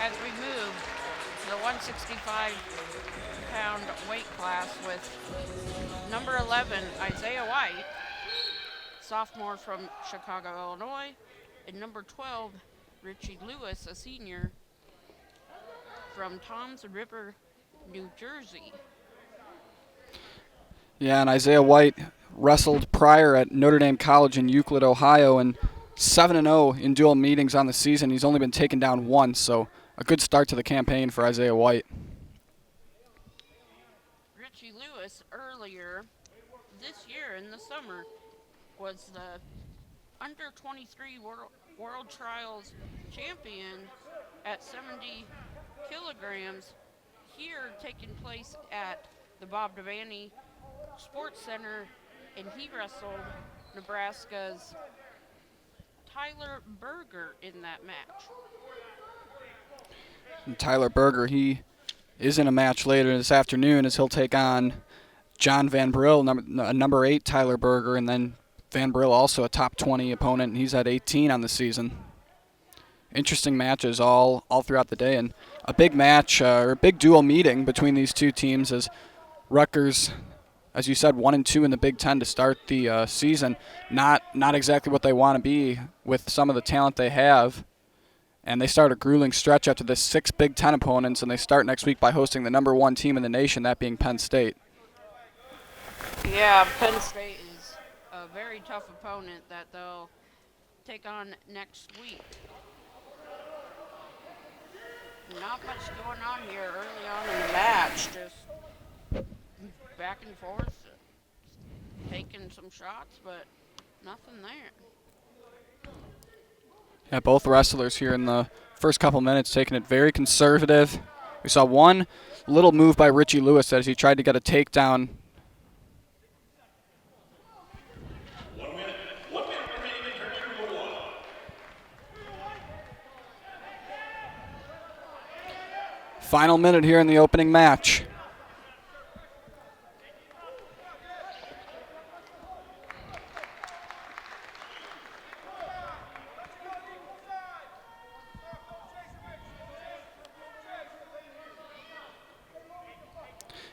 as we move to the 165-pound weight class with number 11, Isaiah White, sophomore from Chicago, Illinois, and number 12, Richie Lewis, a senior from Toms River, New Jersey. Yeah, and Isaiah White wrestled prior at Notre Dame College in Euclid, Ohio, and 7-0 in dual meetings on the season. He's only been taken down once, so a good start to the campaign for Isaiah White. Richie Lewis earlier this year in the summer was the under 23 World Trials champion at 70 kilograms, here taking place at the Bob Devaney Sports Center, and he wrestled Nebraska's Tyler Berger in that match. And Tyler Berger, he is in a match later this afternoon as he'll take on John Van Brill, number 8 Tyler Berger, and then Van Brill also a top 20 opponent, and he's at 18 on the season. Interesting matches all throughout the day, and a big match, or a big dual meeting between these two teams as Rutgers, as you said, 1-2 in the Big Ten to start the season. Not exactly what they want to be with some of the talent they have. And they start a grueling stretch after the 6 Big Ten opponents, and they start next week by hosting the number 1 team in the nation, that being Penn State. Yeah, Penn State is a very tough opponent that they'll take on next week. Not much going on here early on in the match, just back and forth, taking some shots, but nothing there. Yeah, both wrestlers here in the first couple minutes taking it very conservative. We saw one little move by Richie Lewis as he tried to get a takedown. Final minute here in the opening match.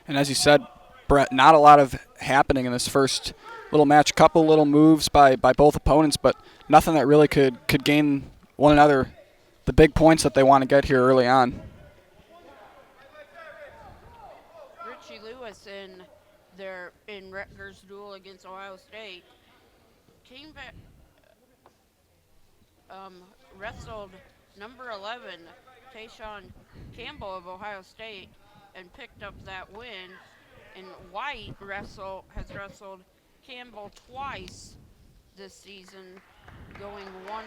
And as you said, Brett, not a lot of happening in this first little match. Couple little moves by both opponents, but nothing that really could gain one another the big points that they want to get here early on. Richie Lewis in Rutgers' duel against Ohio State came back, wrestled number 11, Tayshawn Campbell of Ohio State, and picked up that win. And White has wrestled Campbell twice this season, going 1-1. Number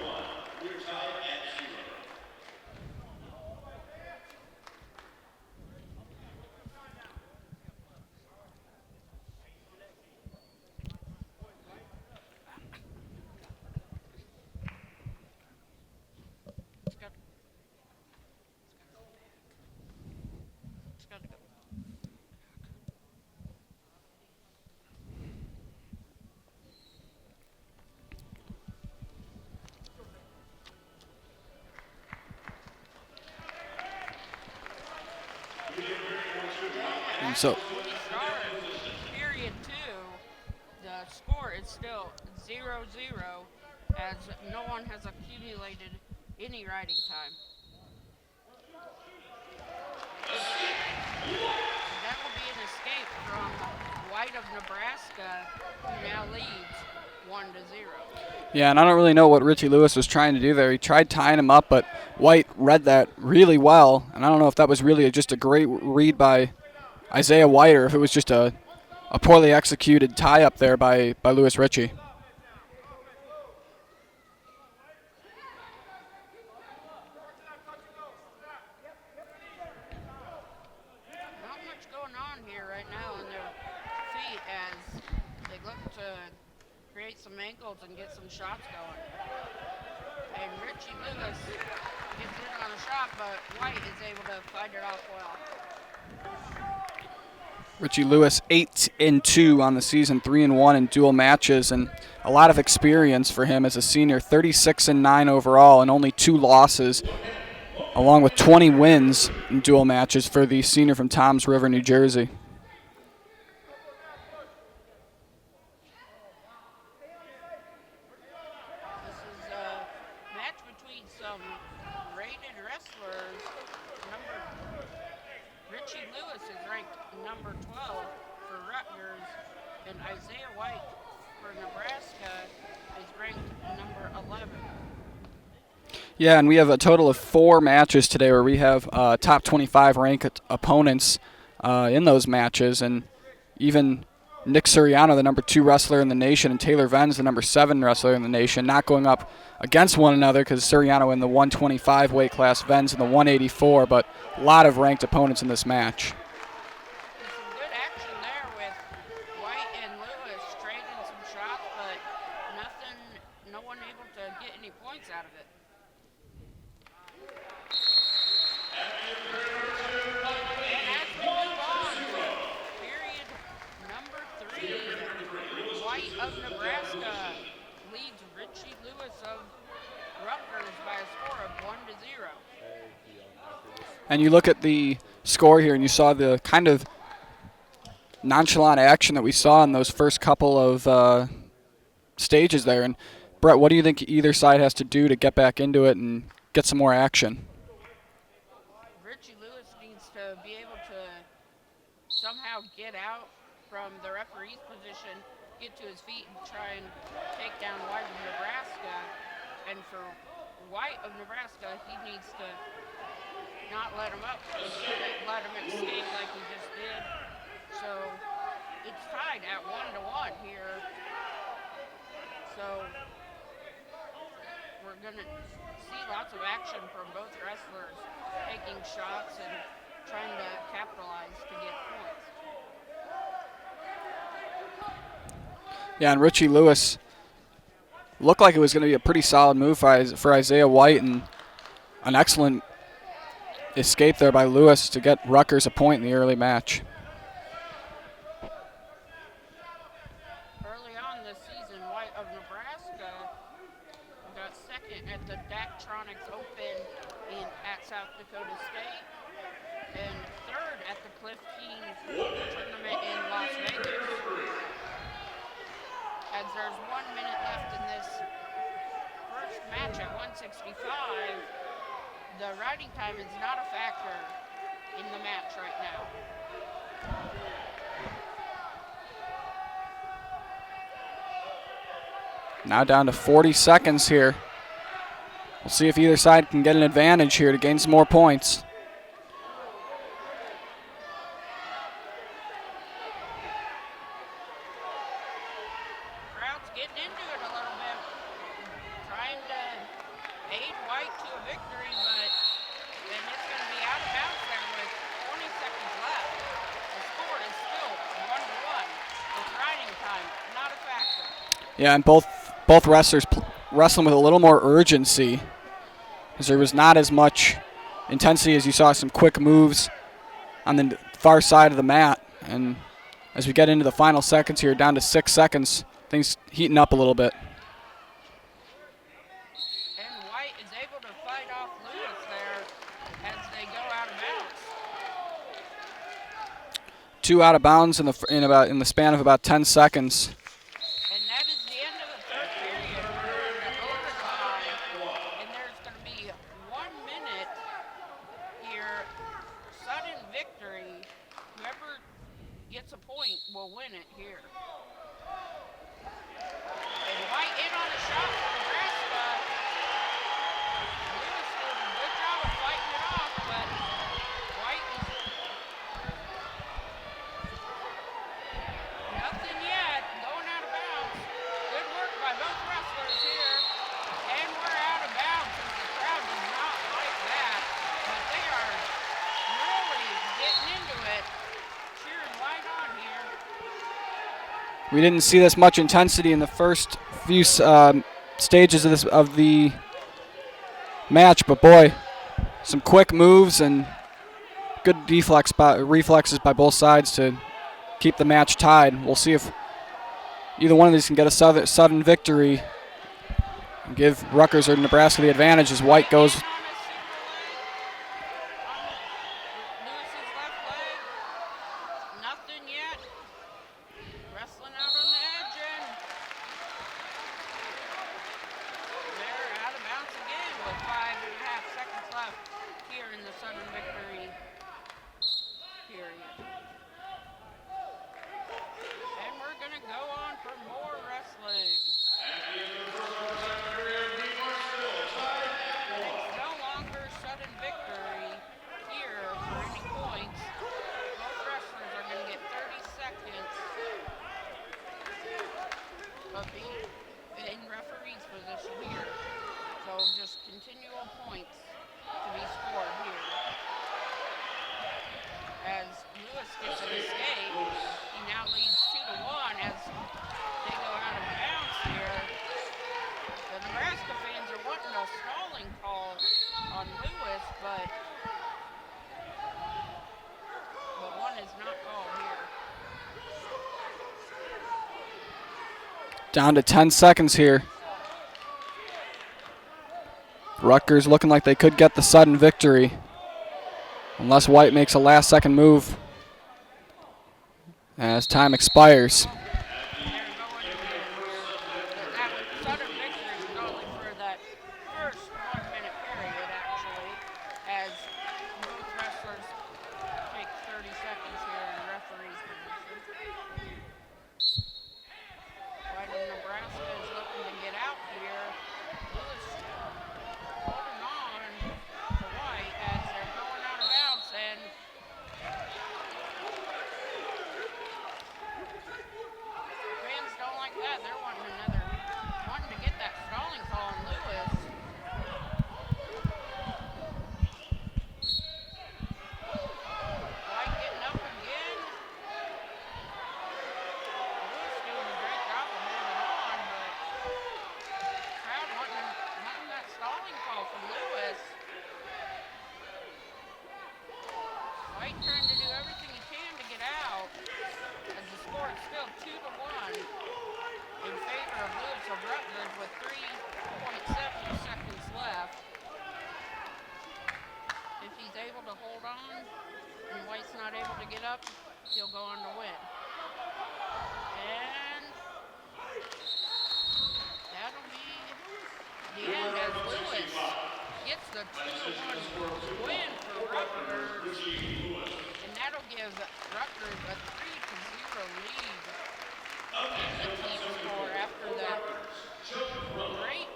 1, we're tied at 0. And so Period 2, the score is still 0-0 as no one has accumulated any riding time. That will be an escape from White of Nebraska, who now leads 1-0. yeah, and I don't really know what Richie Lewis was trying to do there. He tried tying him up, but White read that really well, and I don't know if that was really just a great read by Isaiah White or if it was just a poorly executed tie-up there by Lewis Richie. Not much going on here right now in their feet as they look to create some angles and get some shots going. And Richie Lewis gets in on a shot, but White is able to fight it off well. Richie Lewis 8-2 on the season, 3-1 in dual matches, and a lot of experience for him as a senior. 36-9 overall and only 2 losses, along with 20 wins in dual matches for the senior from Toms River, New Jersey. This is a match between some rated wrestlers. Richie Lewis is ranked number 12 for Rutgers, and Isaiah White for Nebraska is ranked number 11. Yeah, and we have a total of 4 matches today where we have top 25 ranked opponents in those matches, and even Nick Suriano, the number 2 wrestler in the nation, and Taylor Venz, the number 7 wrestler in the nation, not going up against one another because Suriano in the 125 weight class, Venz in the 184, but a lot of ranked opponents in this match. Some good action there with White and Lewis trading some shots, but no one able to get any points out of it. And as we move on to period number 3, White of Nebraska leads Richie Lewis of Rutgers by a score of 1-0. And you look at the score here and you saw the kind of nonchalant action that we saw in those first couple of stages there. And Brett, what do you think either side has to do to get back into it and get some more action? Richie Lewis needs to be able to somehow get out from the referee's position, get to his feet, and try and take down White of Nebraska. And for White of Nebraska, he needs to not let him up, let him escape like he just did. So it's tied at 1-1 here. So we're going to see lots of action from both wrestlers, taking shots and trying to capitalize to get points. Yeah, and Richie Lewis looked like it was going to be a pretty solid move for Isaiah White, and an excellent escape there by Lewis to get Rutgers a point in the early match. Early on this season, White of Nebraska got second at the Daktronics Open at South Dakota State and third at the Cliff King tournament in Las Vegas. As there's 1 minute left in this first match at 165, the riding time is not a factor in the match right now. Now down to 40 seconds here. We'll see if either side can get an advantage here to gain some more points. Crowd's getting into it a little bit, trying to aid White to a victory, but then it's going to be out of bounds there with 20 seconds left. The score is still 1-1 with riding time, not a factor. Yeah, and both wrestlers wrestling with a little more urgency, because there was not as much intensity as you saw some quick moves on the far side of the mat. And as we get into the final seconds here, down to 6 seconds, things heating up a little bit. And White is able to fight off Lewis there as they go out of bounds. 2 out of bounds in the span of about 10 seconds. And that is the end of the third period. We're in overtime, and there's going to be 1 minute here. Sudden victory. Whoever gets a point will win it here. And White in on a shot for Nebraska. Lewis did a good job of fighting it off, but White is nothing yet. Going out of bounds. Good work by both wrestlers here. And we're out of bounds as the crowd does not like that. But they are really getting into it. Cheering White on here. We didn't see this much intensity in the first few stages of the match, but boy, some quick moves and good reflexes by both sides to keep the match tied. We'll see if either one of these can get a sudden victory and give Rutgers or Nebraska the advantage as White goes. On a super leg. Lewis's left leg. Nothing yet. Wrestling out on the edge and they're out of bounds again with 5.5 seconds left here in the Southern victory period. And we're going to go on for more wrestling. It's no longer sudden victory here for any points. Both wrestlers are going to get 30 seconds of being in referee's position here. So just continual points to be scored here. As Lewis gets an escape, he now leads 2-1 as they go out of bounds here. The Nebraska fans are wanting a stalling call on Lewis, but one is not called here. Down to 10 seconds here. Rutgers looking like they could get the sudden victory unless White makes a last-second move as time expires. Southern victory is only for that first 1-minute period, actually, as both wrestlers take 30 seconds here in referee's position. White of Nebraska is looking to get out here. Lewis holding on to White as they're going out of bounds, and fans don't like that. They're wanting to get that stalling call on Lewis. White getting up again. Lewis doing a great job of moving on, but crowd wanting that stalling call from Lewis. White trying to do everything he can to get out, as the score is still 2-1 in favor of Lewis of Rutgers with 3.7 seconds left. If he's able to hold on and White's not able to get up, he'll go on to win. And that'll be the end as Lewis gets the 2-1 win for Rutgers. And that'll give Rutgers a 3-0 lead in the team score after that great